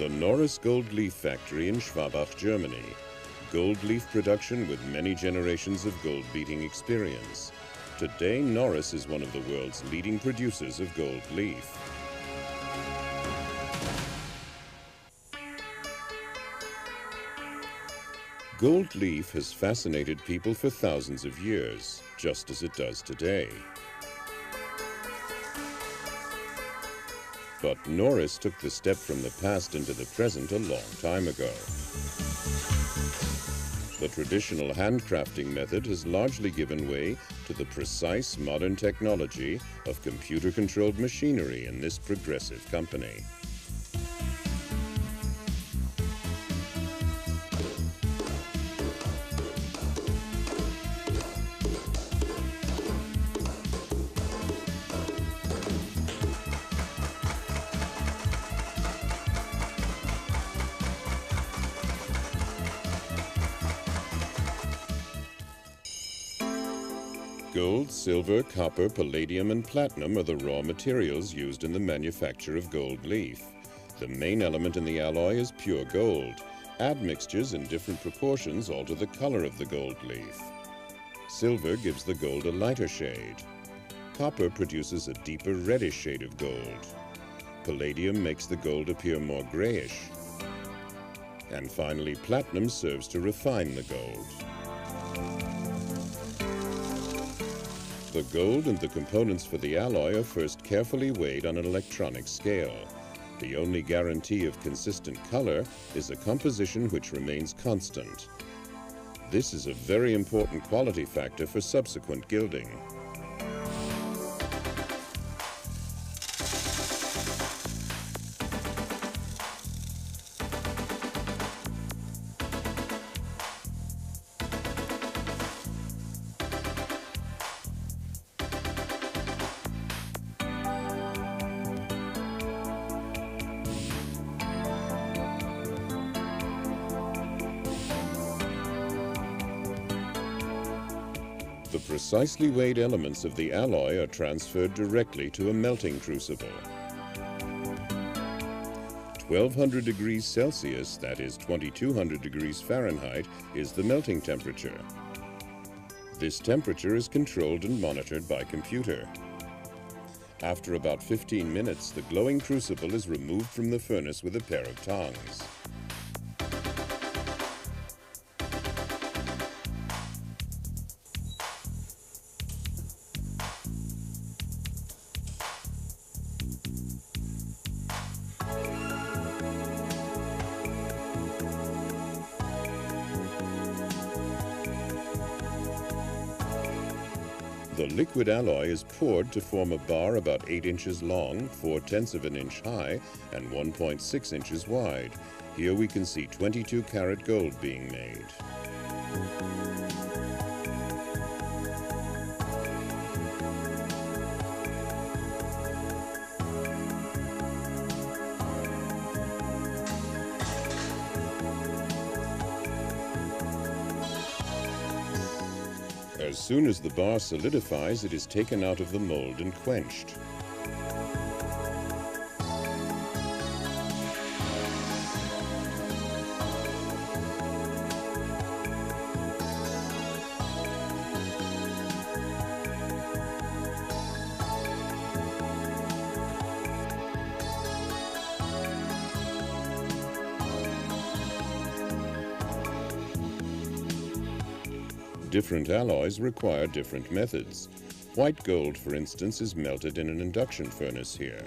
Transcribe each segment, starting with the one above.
The Norris Gold Leaf Factory in Schwabach, Germany. Gold leaf production with many generations of gold beating experience. Today, Norris is one of the world's leading producers of gold leaf. Gold leaf has fascinated people for thousands of years, just as it does today. But Norris took the step from the past into the present a long time ago. The traditional handcrafting method has largely given way to the precise modern technology of computer-controlled machinery in this progressive company. Gold, silver, copper, palladium, and platinum are the raw materials used in the manufacture of gold leaf. The main element in the alloy is pure gold. Admixtures in different proportions alter the color of the gold leaf. Silver gives the gold a lighter shade. Copper produces a deeper reddish shade of gold. Palladium makes the gold appear more grayish. And finally, platinum serves to refine the gold. The gold and the components for the alloy are first carefully weighed on an electronic scale. The only guarantee of consistent color is a composition which remains constant. This is a very important quality factor for subsequent gilding. The precisely weighed elements of the alloy are transferred directly to a melting crucible. 1200 degrees Celsius, that is 2200 degrees Fahrenheit, is the melting temperature. This temperature is controlled and monitored by computer. After about 15 minutes, the glowing crucible is removed from the furnace with a pair of tongs. The liquid alloy is poured to form a bar about 8 inches long, 4/10 of an inch high, and 1.6 inches wide. Here we can see 22-karat gold being made. As soon as the bar solidifies, it is taken out of the mold and quenched. Different alloys require different methods. White gold, for instance, is melted in an induction furnace here.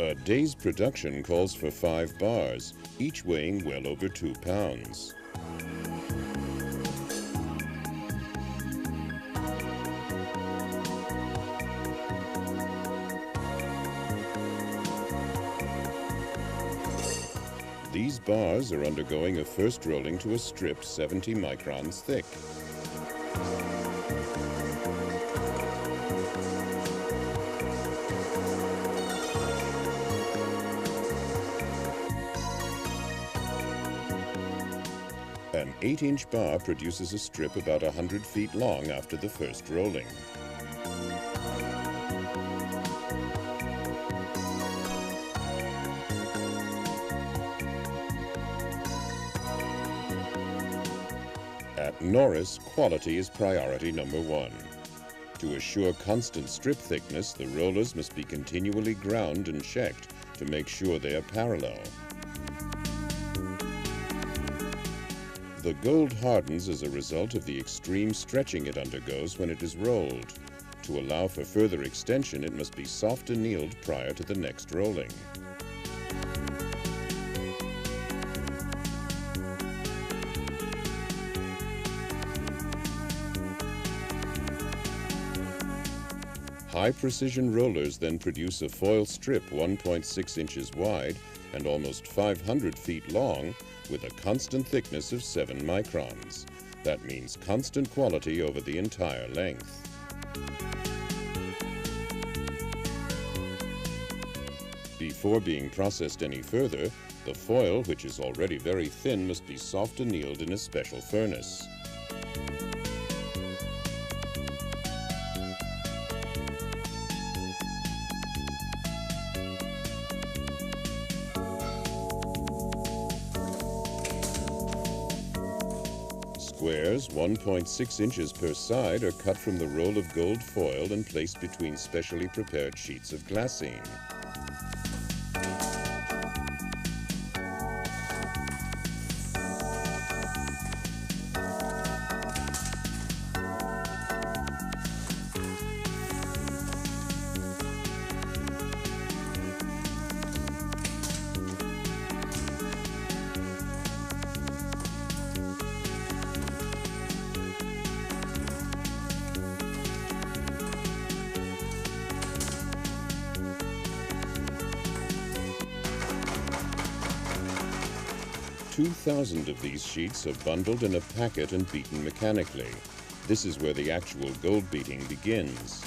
A day's production calls for 5 bars, each weighing well over 2 pounds. These bars are undergoing a first rolling to a strip 70 microns thick. An 8-inch bar produces a strip about 100 feet long after the first rolling. At Norris, quality is priority number one. To assure constant strip thickness, the rollers must be continually ground and checked to make sure they are parallel. The gold hardens as a result of the extreme stretching it undergoes when it is rolled. To allow for further extension, it must be soft annealed prior to the next rolling. High-precision rollers then produce a foil strip 1.6 inches wide and almost 500 feet long with a constant thickness of 7 microns. That means constant quality over the entire length. Before being processed any further, the foil, which is already very thin, must be soft annealed in a special furnace. Squares 1.6 inches per side are cut from the roll of gold foil and placed between specially prepared sheets of glassine. "2,000 of these sheets are bundled in a packet and beaten mechanically. This is where the actual gold beating begins.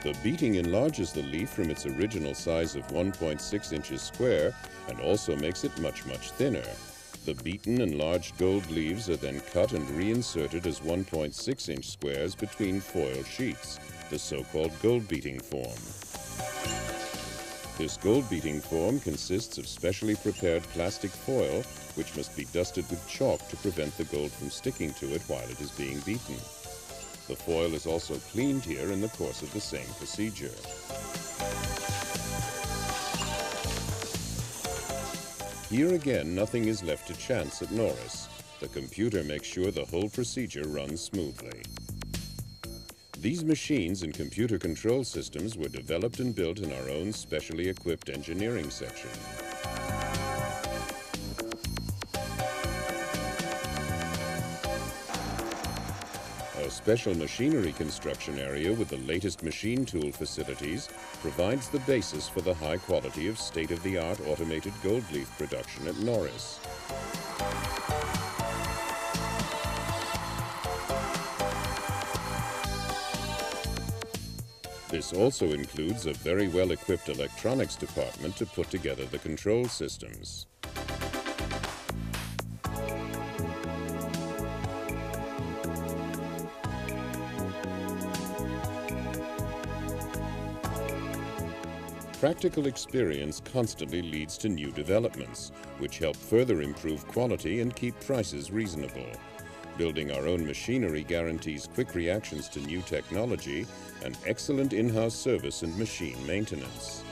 The beating enlarges the leaf from its original size of 1.6 inches square and also makes it much thinner. The beaten enlarged gold leaves are then cut and reinserted as 1.6 inch squares between foil sheets, the so-called gold beating form. This gold beating form consists of specially prepared plastic foil, which must be dusted with chalk to prevent the gold from sticking to it while it is being beaten. The foil is also cleaned here in the course of the same procedure. Here again, nothing is left to chance at Norris. The computer makes sure the whole procedure runs smoothly. These machines and computer control systems were developed and built in our own specially equipped engineering section. A special machinery construction area with the latest machine tool facilities provides the basis for the high quality of state-of-the-art automated gold leaf production at Norris. This also includes a very well-equipped electronics department to put together the control systems. Practical experience constantly leads to new developments, which help further improve quality and keep prices reasonable. Building our own machinery guarantees quick reactions to new technology and excellent in-house service and machine maintenance.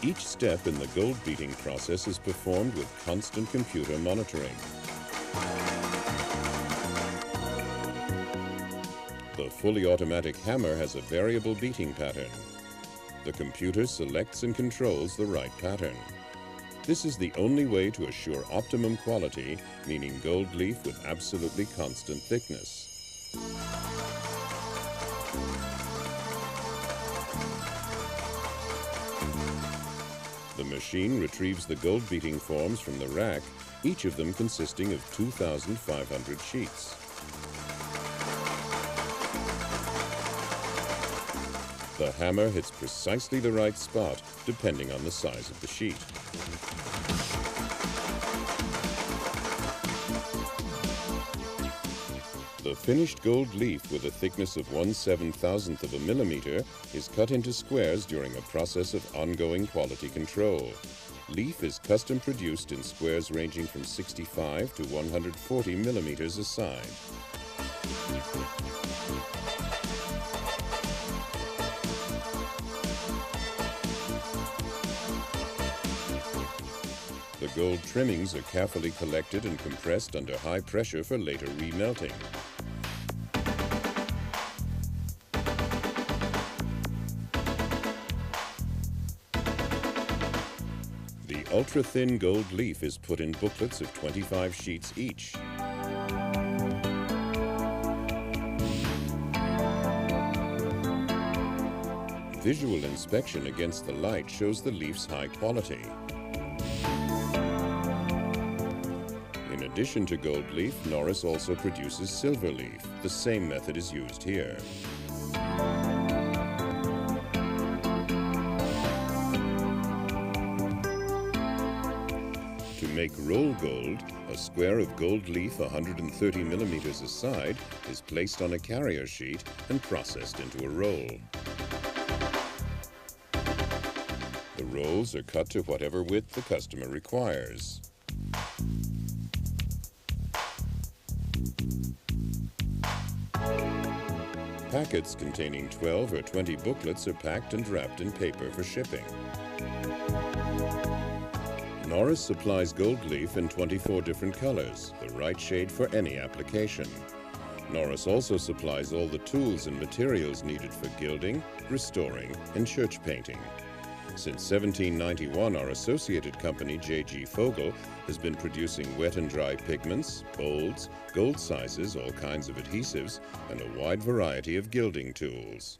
Each step in the gold beating process is performed with constant computer monitoring. The fully automatic hammer has a variable beating pattern. The computer selects and controls the right pattern. This is the only way to assure optimum quality, meaning gold leaf with absolutely constant thickness. The machine retrieves the gold beating forms from the rack, each of them consisting of 2,500 sheets. The hammer hits precisely the right spot, depending on the size of the sheet. The finished gold leaf with a thickness of 1/7,000th of a millimeter is cut into squares during a process of ongoing quality control. Leaf is custom produced in squares ranging from 65 to 140 millimeters a side. The gold trimmings are carefully collected and compressed under high pressure for later remelting. The ultra-thin gold leaf is put in booklets of 25 sheets each. Visual inspection against the light shows the leaf's high quality. In addition to gold leaf, Norris also produces silver leaf. The same method is used here. To make roll gold, a square of gold leaf 130 millimeters a side is placed on a carrier sheet and processed into a roll. The rolls are cut to whatever width the customer requires. Packets containing 12 or 20 booklets are packed and wrapped in paper for shipping. Norris supplies gold leaf in 24 different colors, the right shade for any application. Norris also supplies all the tools and materials needed for gilding, restoring, and church painting. Since 1791, our associated company, J.G. Fogel, has been producing wet and dry pigments, molds, gold sizes, all kinds of adhesives, and a wide variety of gilding tools.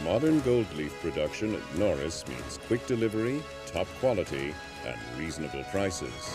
Modern gold leaf production at Norris means quick delivery, top quality, and reasonable prices.